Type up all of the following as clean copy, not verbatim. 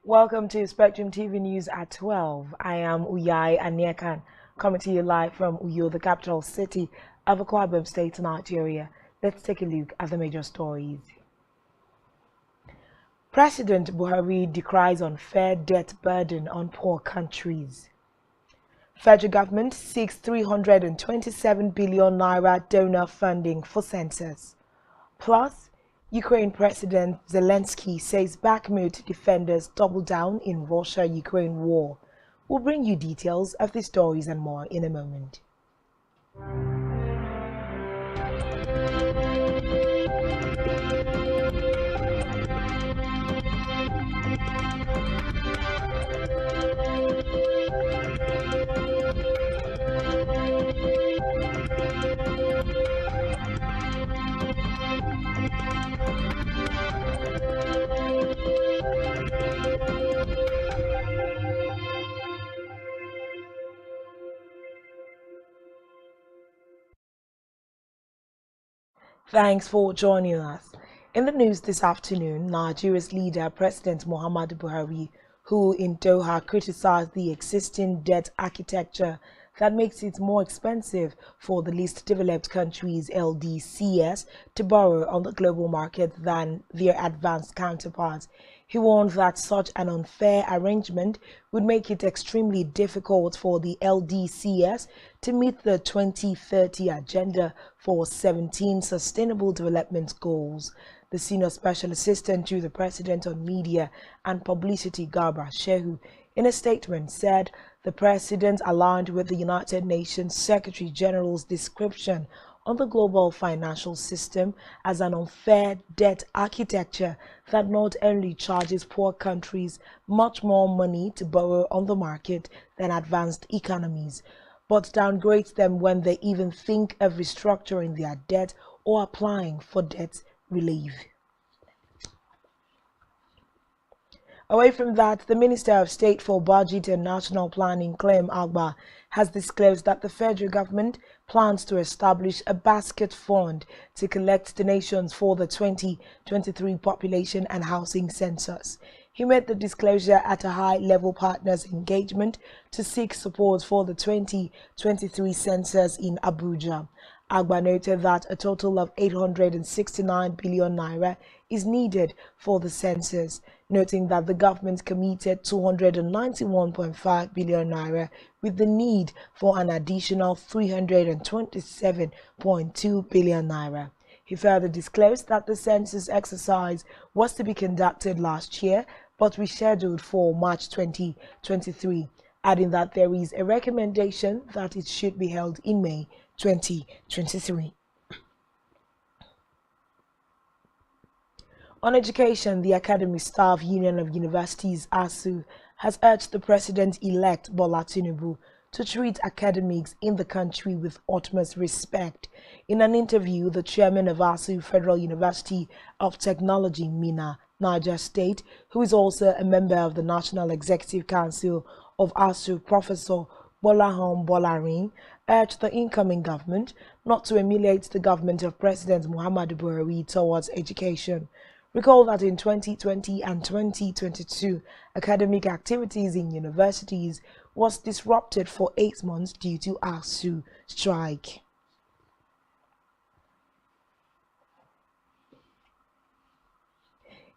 Welcome to Spectrum TV News at 12. I am Uyai Anyekan, coming to you live from Uyo, the capital city of Akwa Ibom State, Nigeria. Let's take a look at the major stories. President Buhari decries unfair debt burden on poor countries. Federal government seeks 327 billion naira donor funding for census. Plus, Ukraine President Zelensky says Bakhmut defenders double down in Russia-Ukraine war. We'll bring you details of these stories and more in a moment. Thanks for joining us. In the news this afternoon, Nigeria's leader, President Muhammadu Buhari, who in Doha criticized the existing debt architecture that makes it more expensive for the least developed countries, LDCs, to borrow on the global market than their advanced counterparts. He warned that such an unfair arrangement would make it extremely difficult for the LDCs to meet the 2030 agenda for 17 Sustainable Development Goals. The Senior Special Assistant to the President on Media and Publicity, Garba Shehu, in a statement said the President aligned with the United Nations Secretary General's description on the global financial system as an unfair debt architecture that not only charges poor countries much more money to borrow on the market than advanced economies, but downgrades them when they even think of restructuring their debt or applying for debt relief. Away from that, the Minister of State for Budget and National Planning, Clem Agba, has disclosed that the federal government plans to establish a basket fund to collect donations for the 2023 population and housing census. He made the disclosure at a high-level partners engagement to seek support for the 2023 census in Abuja. Agba noted that a total of 869 billion naira is needed for the census, noting that the government committed 291.5 billion naira with the need for an additional 327.2 billion naira. He further disclosed that the census exercise was to be conducted last year but rescheduled for March 2023, adding that there is a recommendation that it should be held in May 2023. On education, the Academy Staff Union of Universities, ASUU, has urged the President-elect Bola Tinubu to treat academics in the country with utmost respect. In an interview, the chairman of ASUU Federal University of Technology, Minna, Niger State, who is also a member of the National Executive Council of ASUU, Professor Bolahon Bolarin, urged the incoming government not to emulate the government of President Muhammadu Buhari towards education. Recall that in 2020 and 2022, academic activities in universities was disrupted for 8 months due to ASUU strike.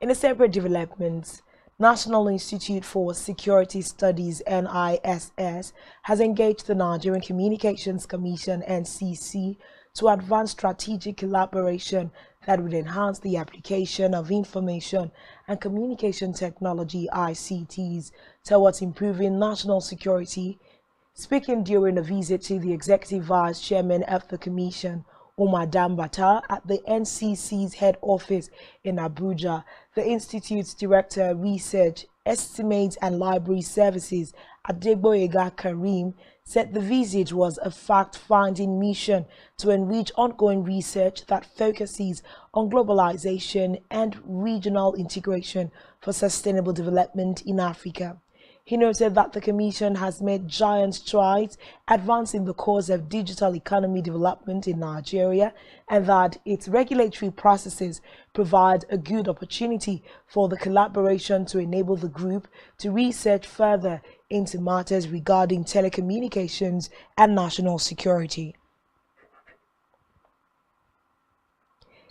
In a separate development, National Institute for Security Studies (NISS) has engaged the Nigerian Communications Commission (NCC) to advance strategic collaboration that would enhance the application of information and communication technology (ICTs) towards improving national security. Speaking during a visit to the Executive Vice Chairman of the Commission, Umar Dambata, at the NCC's head office in Abuja, the Institute's Director Research, Estimates and Library Services, Adegboyega Karim, said the visit was a fact-finding mission to enrich ongoing research that focuses on globalization and regional integration for sustainable development in Africa. He noted that the Commission has made giant strides advancing the cause of digital economy development in Nigeria and that its regulatory processes provide a good opportunity for the collaboration to enable the group to research further into matters regarding telecommunications and national security.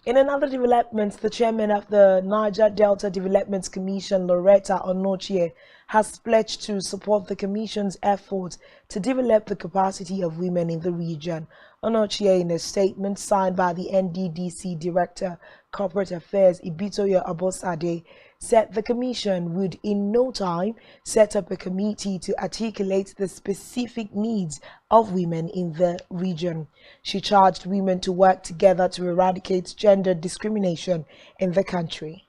In another development, the chairman of the Niger Delta Development Commission, Loretta Onochie, has pledged to support the Commission's efforts to develop the capacity of women in the region. Onochie, in a statement signed by the NDDC Director, Corporate Affairs, Ibitoye Abosade, said the Commission would in no time set up a committee to articulate the specific needs of women in the region. She charged women to work together to eradicate gender discrimination in the country.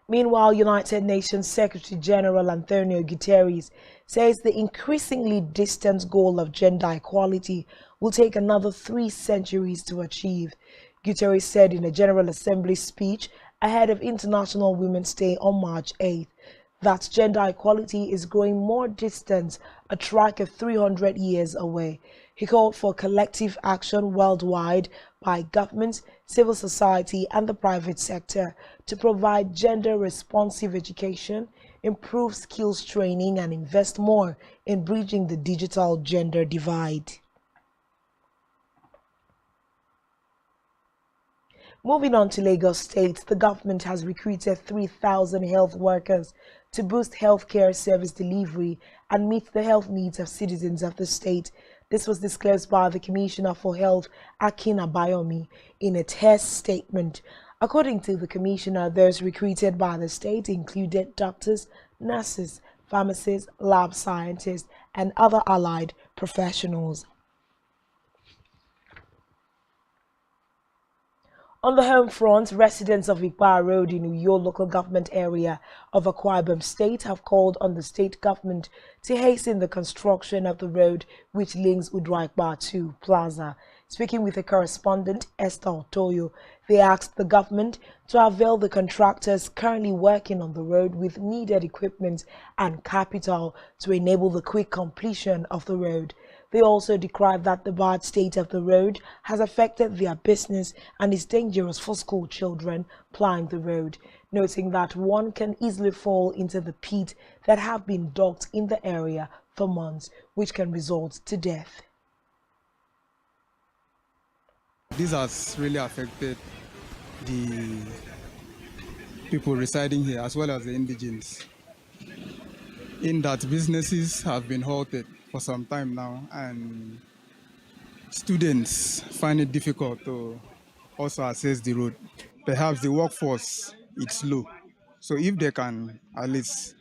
Meanwhile, United Nations Secretary General Antonio Guterres says the increasingly distant goal of gender equality will take another 3 centuries to achieve. Guterres said in a General Assembly speech ahead of International Women's Day on March 8th that gender equality is growing more distant, a track of 300 years away. He called for collective action worldwide by governments, civil society, and the private sector to provide gender-responsive education, improve skills training, and invest more in bridging the digital gender divide. Moving on to Lagos State, the government has recruited 3,000 health workers to boost healthcare service delivery and meet the health needs of citizens of the state. This was disclosed by the Commissioner for Health, Akin Abayomi, in a test statement. According to the Commissioner, those recruited by the state included doctors, nurses, pharmacists, lab scientists, and other allied professionals. On the home front, residents of Ikpa Road in Uyo local government area of Akwa Ibom State have called on the state government to hasten the construction of the road which links Udwa-Ikpa to Plaza. Speaking with a correspondent, Esther Otoyo, they asked the government to avail the contractors currently working on the road with needed equipment and capital to enable the quick completion of the road. They also decried that the bad state of the road has affected their business and is dangerous for school children plying the road, noting that one can easily fall into the pit that have been dug in the area for months, which can result to death. This has really affected the people residing here as well as the indigenes, in that businesses have been halted for some time now, and students find it difficult to also access the road. Perhaps the workforce is low, so if they can at least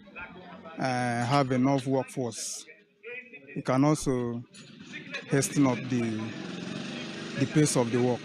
have enough workforce, it can also hasten up the pace of the work.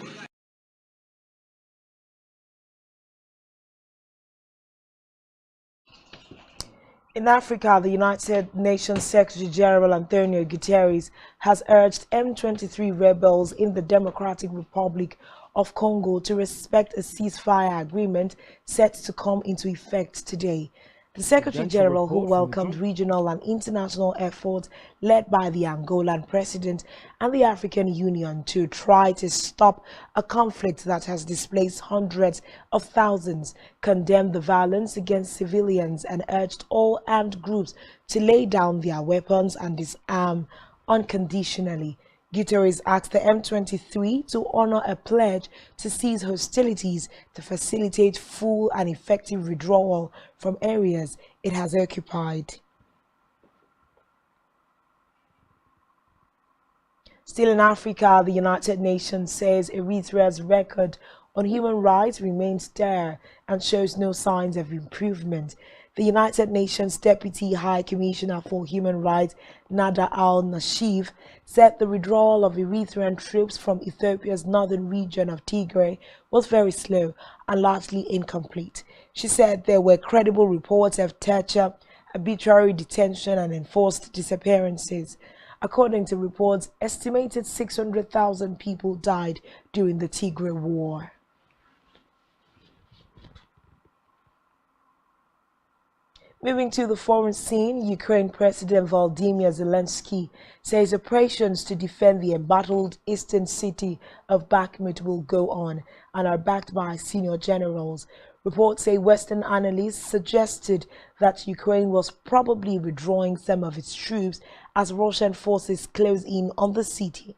In Africa, the United Nations Secretary General Antonio Guterres has urged M23 rebels in the Democratic Republic of Congo to respect a ceasefire agreement set to come into effect today. The Secretary General, who welcomed regional and international efforts led by the Angolan President and the African Union to try to stop a conflict that has displaced hundreds of thousands, condemned the violence against civilians and urged all armed groups to lay down their weapons and disarm unconditionally. Guterres asked the M23 to honor a pledge to cease hostilities to facilitate full and effective withdrawal from areas it has occupied. Still in Africa, the United Nations says Eritrea's record on human rights remains dire and shows no signs of improvement. The United Nations Deputy High Commissioner for Human Rights, Nada al-Nashif, said the withdrawal of Eritrean troops from Ethiopia's northern region of Tigray was very slow and largely incomplete. She said there were credible reports of torture, arbitrary detention and enforced disappearances. According to reports, estimated 600,000 people died during the Tigray War. Moving to the foreign scene, Ukraine President Volodymyr Zelensky says operations to defend the embattled eastern city of Bakhmut will go on and are backed by senior generals. Reports say Western analysts suggested that Ukraine was probably withdrawing some of its troops as Russian forces close in on the city.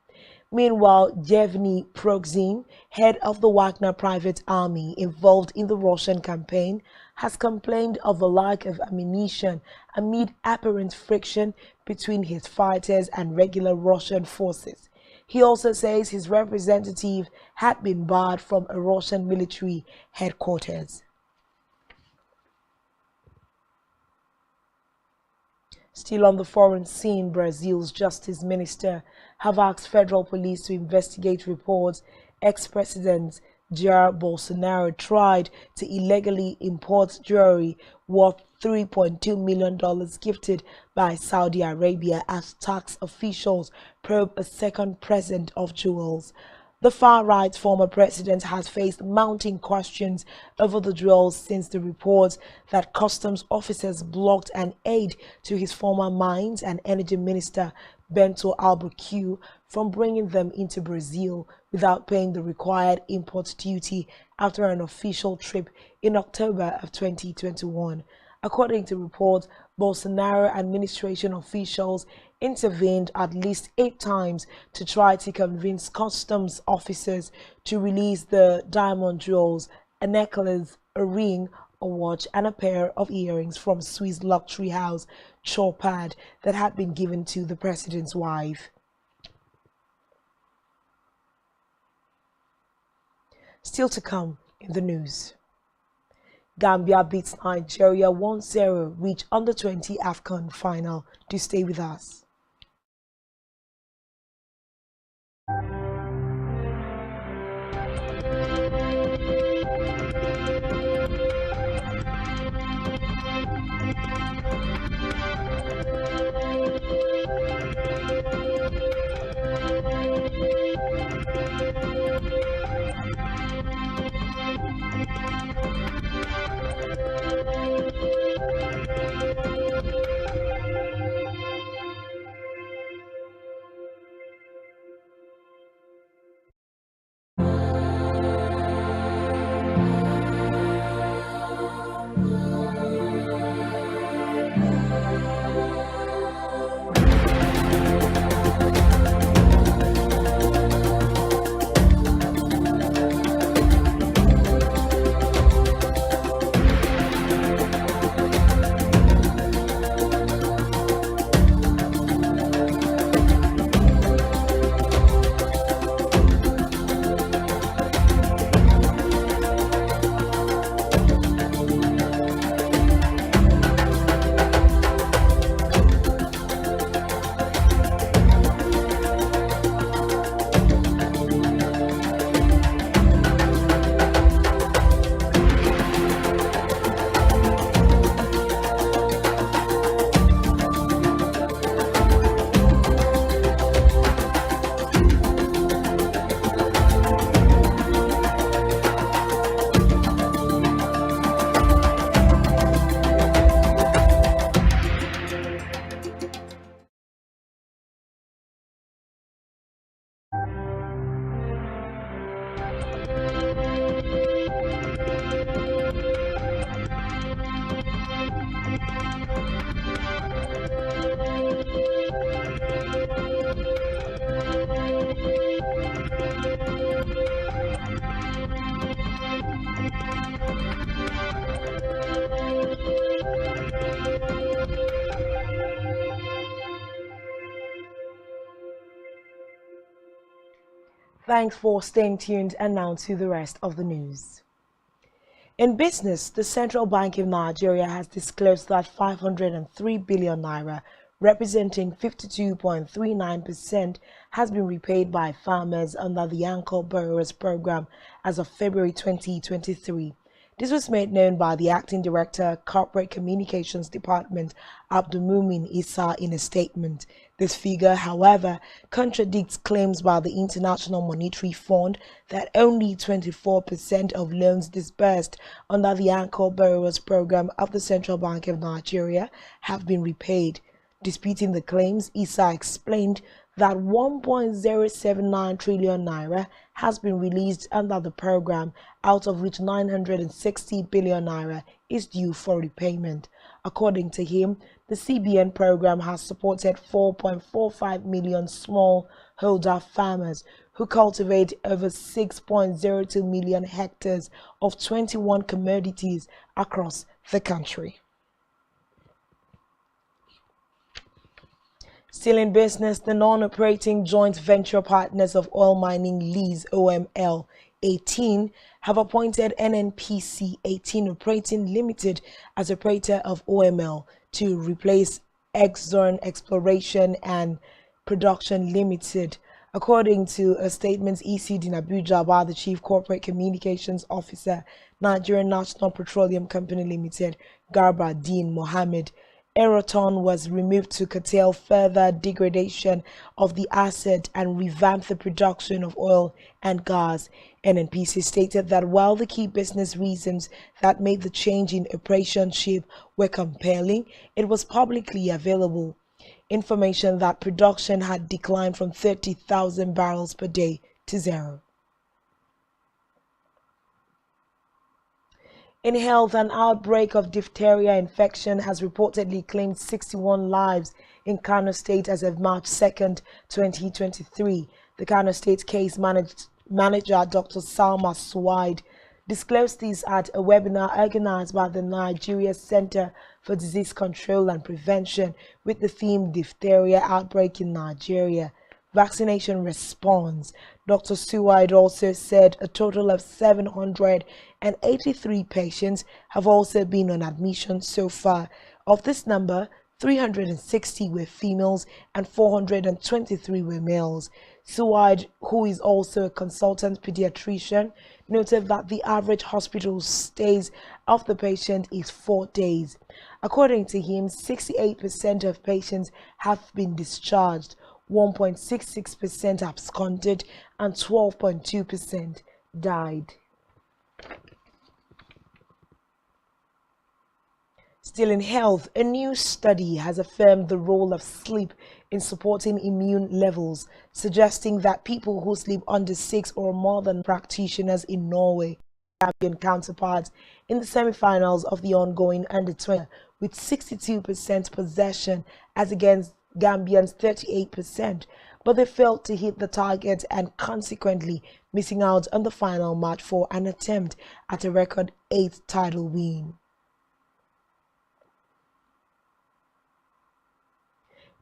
Meanwhile, Yevgeny Prigozhin, head of the Wagner private army involved in the Russian campaign, has complained of a lack of ammunition amid apparent friction between his fighters and regular Russian forces. He also says his representative had been barred from a Russian military headquarters. Still on the foreign scene, Brazil's Justice Minister have asked federal police to investigate reports ex-president Jair Bolsonaro tried to illegally import jewelry worth $3.2 million gifted by Saudi Arabia as tax officials probe a second present of jewels. The far-right former president has faced mounting questions over the jewels since the reports that customs officers blocked an aid to his former mines and energy minister Bento Albuquerque from bringing them into Brazil without paying the required import duty after an official trip in October of 2021. According to reports, Bolsonaro administration officials intervened at least 8 times to try to convince customs officers to release the diamond jewels, a necklace, a ring, a watch, and a pair of earrings from Swiss luxury house Chopard that had been given to the president's wife. Still to come in the news. Gambia beats Nigeria 1-0, reach under-20 AFCON final. Do stay with us. Thanks for staying tuned, and now to the rest of the news. In business, the Central Bank of Nigeria has disclosed that 503 billion naira, representing 52.39%, has been repaid by farmers under the Anchor Borrowers Program as of February 2023. This was made known by the Acting Director, Corporate Communications Department, Abdulmumin Issa, in a statement. This figure, however, contradicts claims by the International Monetary Fund that only 24% of loans disbursed under the Anchor Borrowers Program of the Central Bank of Nigeria have been repaid. Disputing the claims, Issa explained that 1.079 trillion naira has been released under the program, out of which 960 billion naira is due for repayment. According to him, the CBN program has supported 4.45 million smallholder farmers who cultivate over 6.02 million hectares of 21 commodities across the country. Still in business, the non-operating joint venture partners of oil mining lease OML 18 have appointed NNPC 18 Operating Limited as operator of OML to replace Exxon Exploration and Production Limited. According to a statement issued in Abuja by the Chief Corporate Communications Officer, Nigerian National Petroleum Company Limited, Garba Dean Mohammed, Aeroton was removed to curtail further degradation of the asset and revamp the production of oil and gas. NNPC stated that while the key business reasons that made the change in operationship were compelling, it was publicly available information that production had declined from 30,000 barrels per day to zero. In health, an outbreak of diphtheria infection has reportedly claimed 61 lives in Kano State as of March 2nd, 2023. The Kano State case manager, Dr. Salma Suwaid, disclosed this at a webinar organized by the Nigeria Center for Disease Control and Prevention with the theme Diphtheria Outbreak in Nigeria. Vaccination response. Dr. Suwaid also said a total of 783 patients have also been on admission so far. Of this number, 360 were females and 423 were males. Suwaid, who is also a consultant pediatrician, noted that the average hospital stays of the patient is 4 days. According to him, 68% of patients have been discharged, 1.66% absconded, and 12.2% died. Still in health, a new study has affirmed the role of sleep in supporting immune levels, suggesting that people who sleep under 6 or more than practitioners in Norway, Gambian counterparts, in the semi-finals of the ongoing under-20 with 62% possession as against Gambians 38%, but they failed to hit the target and consequently missing out on the final match for an attempt at a record 8th title win.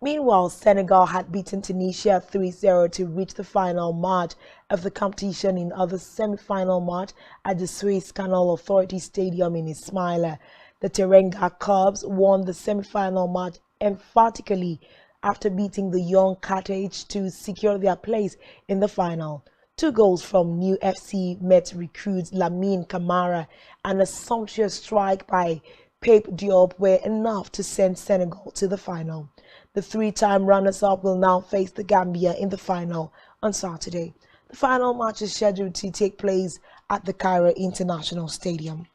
Meanwhile, Senegal had beaten Tunisia 3-0 to reach the final match of the competition in other semi-final match at the Suez Canal Authority Stadium in Ismaila. The Terenga Cubs won the semi-final match emphatically after beating the young Carthage to secure their place in the final. 2 goals from new FC Met recruits Lamine Camara and a sumptuous strike by Pape Diop were enough to send Senegal to the final. The 3-time runners-up will now face the Gambia in the final on Saturday. The final match is scheduled to take place at the Cairo International Stadium.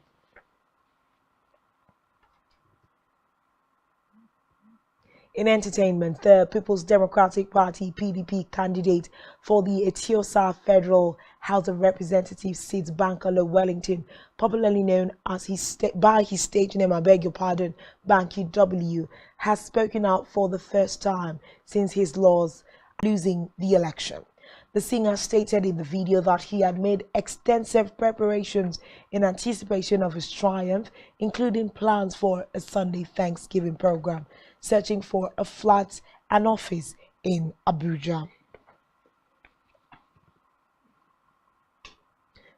In entertainment, the People's Democratic Party (PDP) candidate for the Etiosa Federal House of Representatives seat, Bankole Wellington, popularly known as by his stage name, Banky W, has spoken out for the first time since his loss, losing the election. The singer stated in the video that he had made extensive preparations in anticipation of his triumph, including plans for a Sunday Thanksgiving program, searching for a flat and office in Abuja.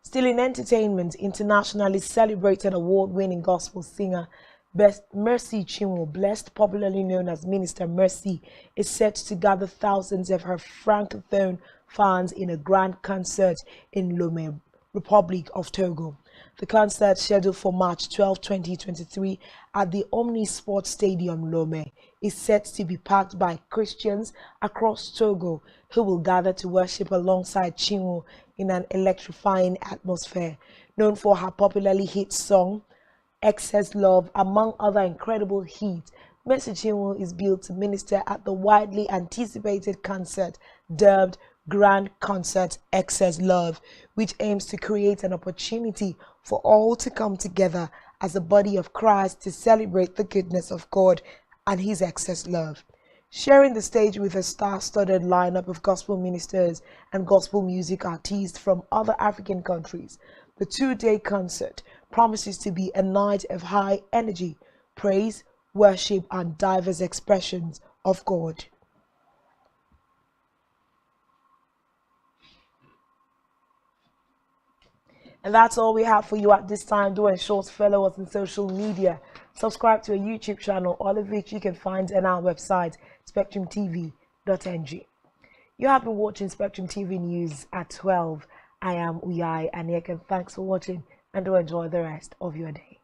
Still in entertainment, internationally celebrated award-winning gospel singer Mercy Chinwo, blessed popularly known as Minister Mercy, is set to gather thousands of her francophone fans in a grand concert in Lome, Republic of Togo. The concert, scheduled for March 12, 2023 at the Omni Sports Stadium Lomé, is set to be packed by Christians across Togo who will gather to worship alongside Chinwo in an electrifying atmosphere. Known for her popularly hit song, Excess Love, among other incredible hits, Mercy Chinwo is billed to minister at the widely anticipated concert dubbed Grand Concert Excess Love, which aims to create an opportunity for all to come together as a body of Christ to celebrate the goodness of God and His excess love. Sharing the stage with a star-studded lineup of gospel ministers and gospel music artists from other African countries, the two-day concert promises to be a night of high energy, praise, worship, and diverse expressions of God. And that's all we have for you at this time. Do ensure to follow us on social media. Subscribe to our YouTube channel, all of which you can find on our website, spectrumtv.ng. You have been watching Spectrum TV News at 12. I am Uyai Aniek, and thanks for watching, and do enjoy the rest of your day.